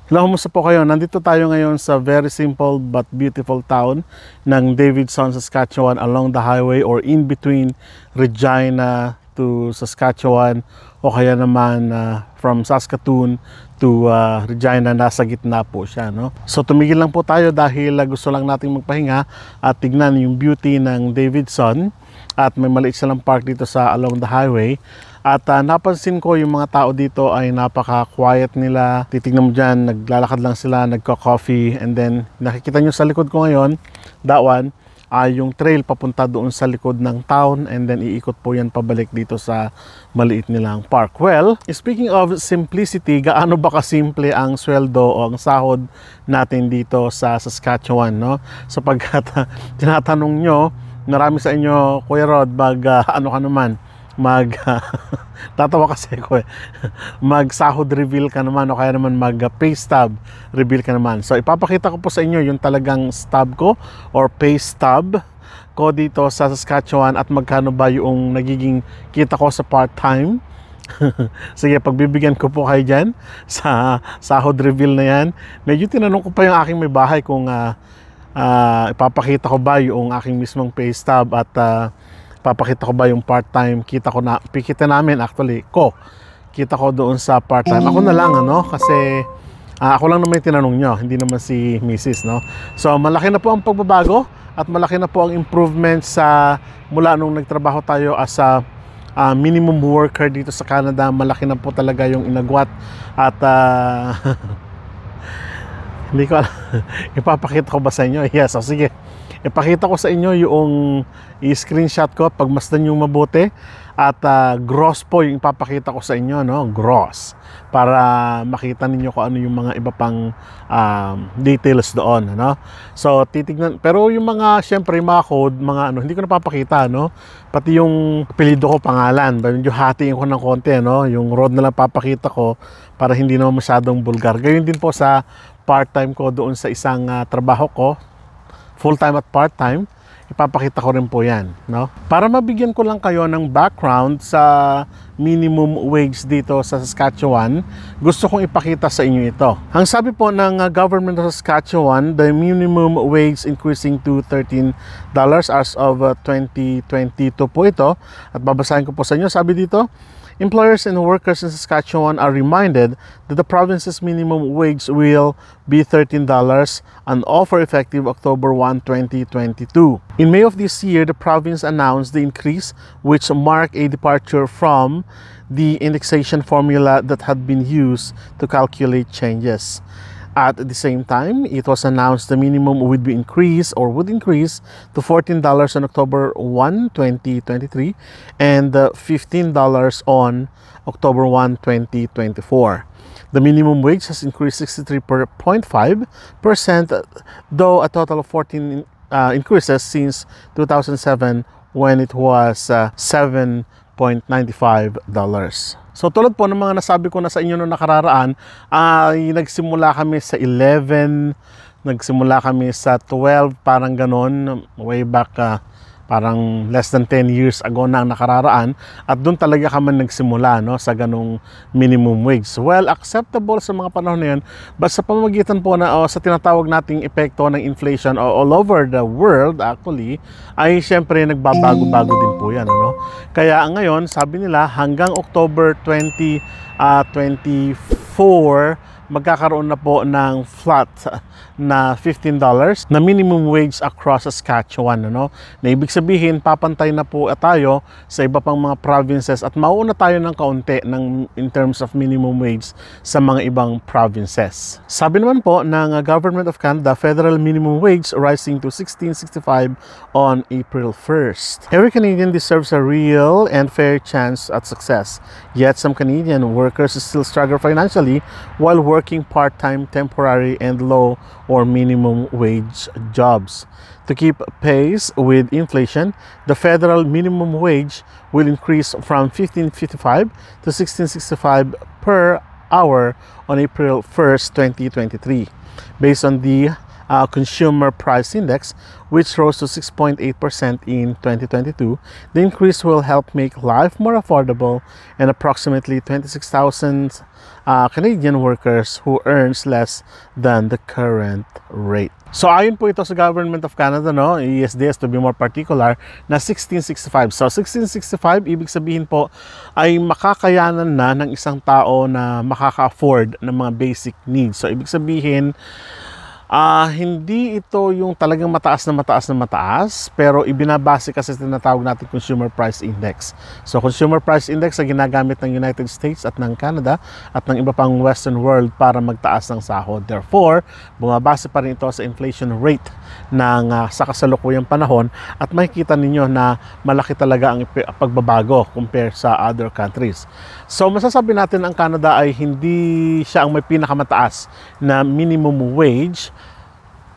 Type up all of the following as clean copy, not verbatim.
Hello, kumusta po kayo? Nandito tayo ngayon sa very simple but beautiful town ng Davidson, Saskatchewan along the highway or in between Regina to Saskatchewan o kaya naman from Saskatoon to Regina, nasa gitna po siya, no? So tumigil lang po tayo dahil gusto lang nating magpahinga at tignan yung beauty ng Davidson at may maliit silang park dito sa along the highway. At napansin ko yung mga tao dito ay napaka-quiet nila. Titignan mo dyan, naglalakad lang sila, nagko-coffee. And then, nakikita nyo sa likod ko ngayon, that one, yung trail papunta doon sa likod ng town. And then, iikot po yan pabalik dito sa maliit nilang park. Well, speaking of simplicity, gaano ba kasimple ang sweldo o ang sahod natin dito sa Saskatchewan, no? Sapagkat tinatanong nyo, marami sa inyo, Kuya Rod, ano ka naman? Tatawa kasi ako mag sahod reveal ka naman o kaya naman mag pay stub reveal ka naman. So ipapakita ko po sa inyo yung talagang stub ko or pay stub ko dito sa Saskatchewan at magkano ba yung nagiging kita ko sa part-time. Sige, pagbibigyan ko po kayo dyan sa sahod reveal na yan. Medyo tinanong ko pa yung aking may bahay kung ipapakita ko ba yung aking mismong pay stub at papakita ko ba yung part-time kita namin actually kita ko doon sa part-time. Ako na lang kasi ako lang naman yung tinanong nyo, hindi naman si Mrs. no. So malaki na po ang pagbabago at malaki na po ang improvement sa mula nung nagtrabaho tayo as a minimum worker dito sa Canada. Malaki na po talaga yung inagwat at hindi ko alam ipapakita ko ba sa inyo? Yes, so sige, ipakita ko sa inyo yung i-screenshot ko pagmasdan yung mabuti at gross po yung ipapakita ko sa inyo, no? Gross, para makita ninyo kung ano yung mga iba pang details doon, no? So titignan, pero yung mga syempre mga code, mga hindi ko napapakita, no? Pati yung apelyido ko, pangalan, medyo hatiin ko ng konti, no? Yung road na lang papakita ko para hindi naman masyadong bulgar. Gayon din po sa part-time ko doon sa isang trabaho ko, full-time at part-time, ipapakita ko rin po yan, no? Para mabigyan ko lang kayo ng background sa minimum wage dito sa Saskatchewan, gusto kong ipakita sa inyo ito. Ang sabi po ng government of Saskatchewan, the minimum wage increasing to $13 as of 2022 po ito. At babasahin ko po sa inyo, sabi dito, employers and workers in Saskatchewan are reminded that the province's minimum wage will be $13 and offer effective October 1, 2022. In May of this year, the province announced the increase, which marked a departure from the indexation formula that had been used to calculate changes. At the same time, it was announced the minimum would increase to $14 on October 1, 2023 and $15 on October 1, 2024. The minimum wage has increased 63.5%, though a total of 14 increases since 2007 when it was $7.95. So tulad po ng mga nasabi ko na sa inyo noong nakararaan, ay nagsimula kami sa 11, nagsimula kami sa 12, parang ganon, way back parang less than 10 years ago na ang nakararaan, at doon talaga kami nagsimula, no, sa ganong minimum wage. Well, acceptable sa mga panahon na yun, but sa pamamagitan po na sa tinatawag nating epekto ng inflation all over the world actually, ay syempre nagbabago-bago din po yan, ano? Kaya ngayon, sabi nila hanggang October 2024 magkakaroon na po ng flat na $15 na minimum wage across Saskatchewan, ano? Na ibig sabihin, papantay na po tayo sa iba pang mga provinces at mauuna tayo ng kaunti in terms of minimum wage sa mga ibang provinces. Sabi naman po ng Government of Canada, federal minimum wage rising to $16.65 on April 1st. Every Canadian deserves a real and fair chance at success. Yet some Canadian workers still struggle financially while working part-time, temporary, and low or minimum wage jobs. To keep pace with inflation, the federal minimum wage will increase from $15.55 to $16.65 per hour on April 1st, 2023. Based on the Consumer Price Index, which rose to 6.8% in 2022, the increase will help make life more affordable, and approximately 26,000 Canadian workers who earns less than the current rate. So ayon po ito sa Government of Canada, no, ESDS to be more particular, na 1665. So 1665, ibig sabihin po ay makakayanan na ng isang tao na makaka-afford ng mga basic needs. So ibig sabihin, hindi ito yung talagang mataas na mataas, pero ibinabase kasi sa tinatawag natin Consumer Price Index. So Consumer Price Index ay ginagamit ng United States at ng Canada at ng iba pang Western world para magtaas ng sahod. Therefore, bumabase pa rin ito sa inflation rate ng sa kasalukuyang panahon at makikita ninyo na malaki talaga ang pagbabago compare sa other countries. So masasabi natin ang Canada ay hindi siya ang may pinakamataas na minimum wage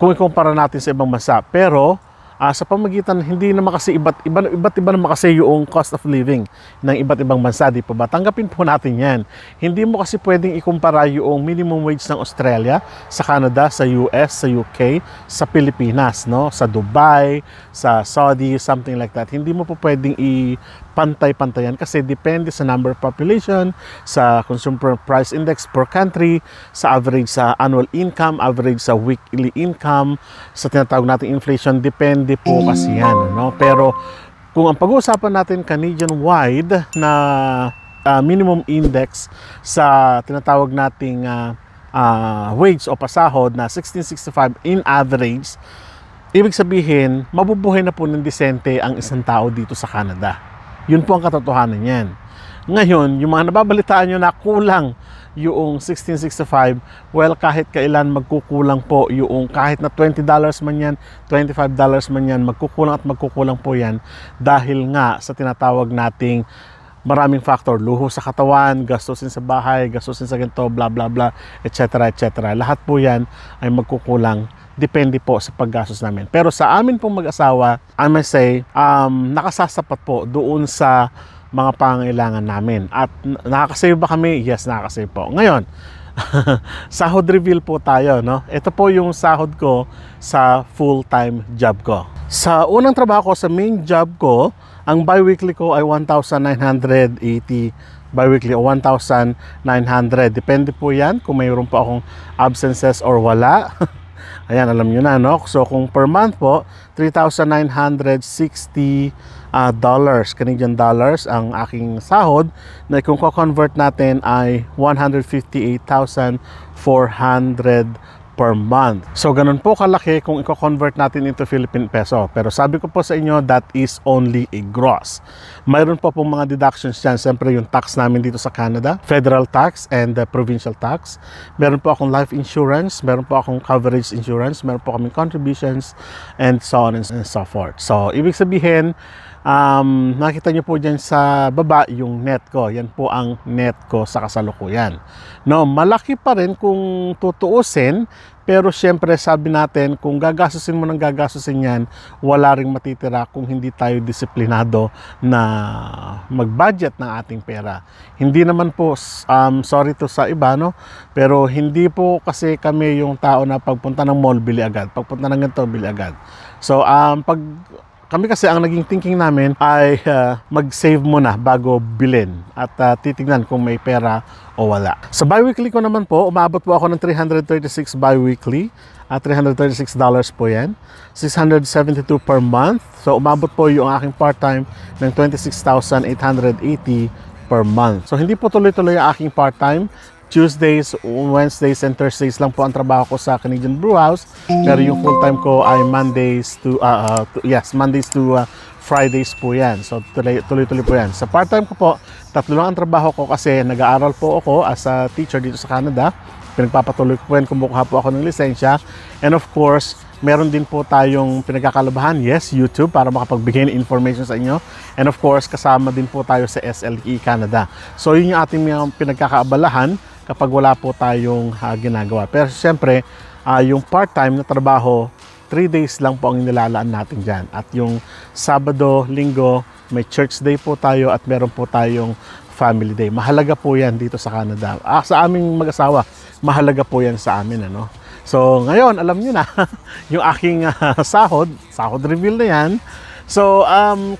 kung ikumpara natin sa ibang bansa. Pero sa pamagitan, hindi naman kasi iba't iba naman kasi yung cost of living ng iba't ibang bansa, di pa ba? Tanggapin po natin yan. Hindi mo kasi pwedeng ikumpara yung minimum wage ng Australia, sa Canada, sa US, sa UK, sa Pilipinas, no? Sa Dubai, sa Saudi, something like that. Hindi mo po pwedeng pantay-pantayan kasi depende sa number of population, sa consumer price index per country, sa average sa annual income, average sa weekly income, sa tinatawag natin inflation, depende po kasi yan, no? Pero kung ang pag-uusapan natin Canadian-wide na minimum index sa tinatawag nating wage o pasahod na 1665 in average, ibig sabihin, mabubuhay na po ng disente ang isang tao dito sa Canada. Yun po ang katotohanan yan. Ngayon, yung mga nababalitaan nyo na kulang yung 1665, well, kahit kailan magkukulang po yung kahit na $20 man yan, $25 man yan, magkukulang at magkukulang po yan dahil nga sa tinatawag nating maraming factor, luho sa katawan, gastusin sa bahay, gastusin sa ganito, bla bla bla, etc. etc. Lahat po yan ay magkukulang. Depende po sa paggastos namin. Pero sa amin pong mag-asawa, I must say, nakasasapat po doon sa mga pangailangan namin. At nakakasave ba kami? Yes, nakakasave po. Ngayon, sahod reveal po tayo, no? Ito po yung sahod ko sa full-time job ko. Sa unang trabaho ko, sa main job ko, ang bi-weekly ko ay 1,980 bi-weekly o 1,900. Depende po yan kung mayroon po akong absences or wala. Ayan, alam nyo na, no? So, kung per month po, $3,960 Canadian dollars ang aking sahod, na kung ko-convert natin ay 158,400 per month. So, ganun po kalaki kung i-convert natin into Philippine peso. Pero sabi ko po sa inyo, that is only a gross. Mayroon po pong mga deductions dyan. Siyempre, yung tax namin dito sa Canada, federal tax and provincial tax. Meron po akong life insurance, meron po akong coverage insurance, meron po kaming contributions, and so on and so forth. So, ibig sabihin, nakita nyo po dyan sa baba yung net ko. Yan po ang net ko sa kasalukuyan. No, malaki pa rin kung tutuusin, pero syempre sabi natin, kung gagastusin mo ng gagastusin yan, wala ring matitira kung hindi tayo disiplinado na mag-budget ng ating pera. Hindi naman po, sorry to sa iba, no? Pero hindi po kasi kami yung tao na pagpunta ng mall, bili agad. Pagpunta ng ganito, bili agad. So, kami kasi ang naging thinking namin ay mag-save muna bago bilhin at titignan kung may pera o wala. Sa bi-weekly ko naman po, umabot po ako ng 336 bi-weekly. $336 po yan. 672 per month. So umabot po yung aking part-time ng 26,880 per month. So hindi po tuloy-tuloy ang aking part-time. Tuesdays, Wednesdays, and Thursdays lang po ang trabaho ko sa Canadian Brew House. Pero yung full-time ko ay Mondays to Fridays po yan. So tuloy-tuloy po yan. Sa part-time ko po, 3 lang ang trabaho ko kasi nag-aaral po ako as a teacher dito sa Canada. Pinagpapatuloy ko po yan, kumukuha po ako ng lisensya. And of course, meron din po tayong pinagkakalabahan, yes, YouTube, para makapagbigay ng information sa inyo. And of course, kasama din po tayo sa SLE Canada. So yun yung ating pinagkakaabalahan kapag wala po tayong ginagawa. Pero siyempre, yung part-time na trabaho, 3 days lang po ang nilalaan natin dyan. At yung Sabado, Linggo, may church day po tayo at meron po tayong family day. Mahalaga po yan dito sa Canada. Sa aming mag-asawa, mahalaga po yan sa amin, ano? So, ngayon, alam niyo na, yung aking sahod reveal na yan. So,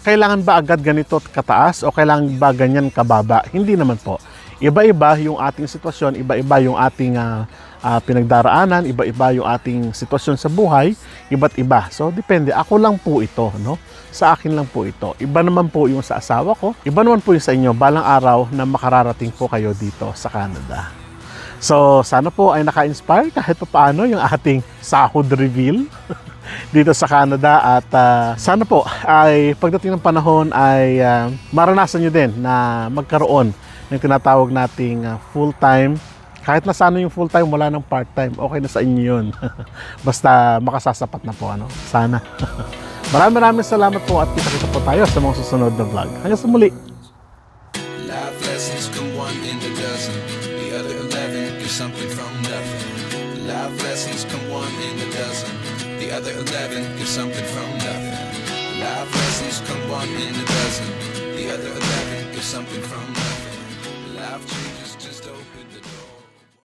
kailangan ba agad ganito kataas o kailangan ba ganyan kababa? Hindi naman po. Iba-iba yung ating sitwasyon, iba-iba yung ating pinagdaraanan, iba-iba yung ating sitwasyon sa buhay, iba't iba. So, depende. Ako lang po ito, no? Sa akin lang po ito. Iba naman po yung sa asawa ko. Iba naman po yung sa inyo. Balang araw na makararating po kayo dito sa Canada. So, sana po ay naka-inspire kahit pa paano yung ating sahod reveal dito sa Canada. At sana po ay pagdating ng panahon ay maranasan nyo din na magkaroon ng tinatawag nating full-time. Kahit na sana yung full-time, wala ng part-time, okay na sa inyo yun. Basta makasasapat na po, ano? Sana. Maraming salamat po at kita-kita po tayo sa mga susunod na vlog. Hanggang sa muli. Life lessons come one in a dozen. The other 11 give something from nothing. Life lessons come one in a dozen. The other 11 give something from nothing. Life lessons come one in a dozen. The other 11 give something from nothing.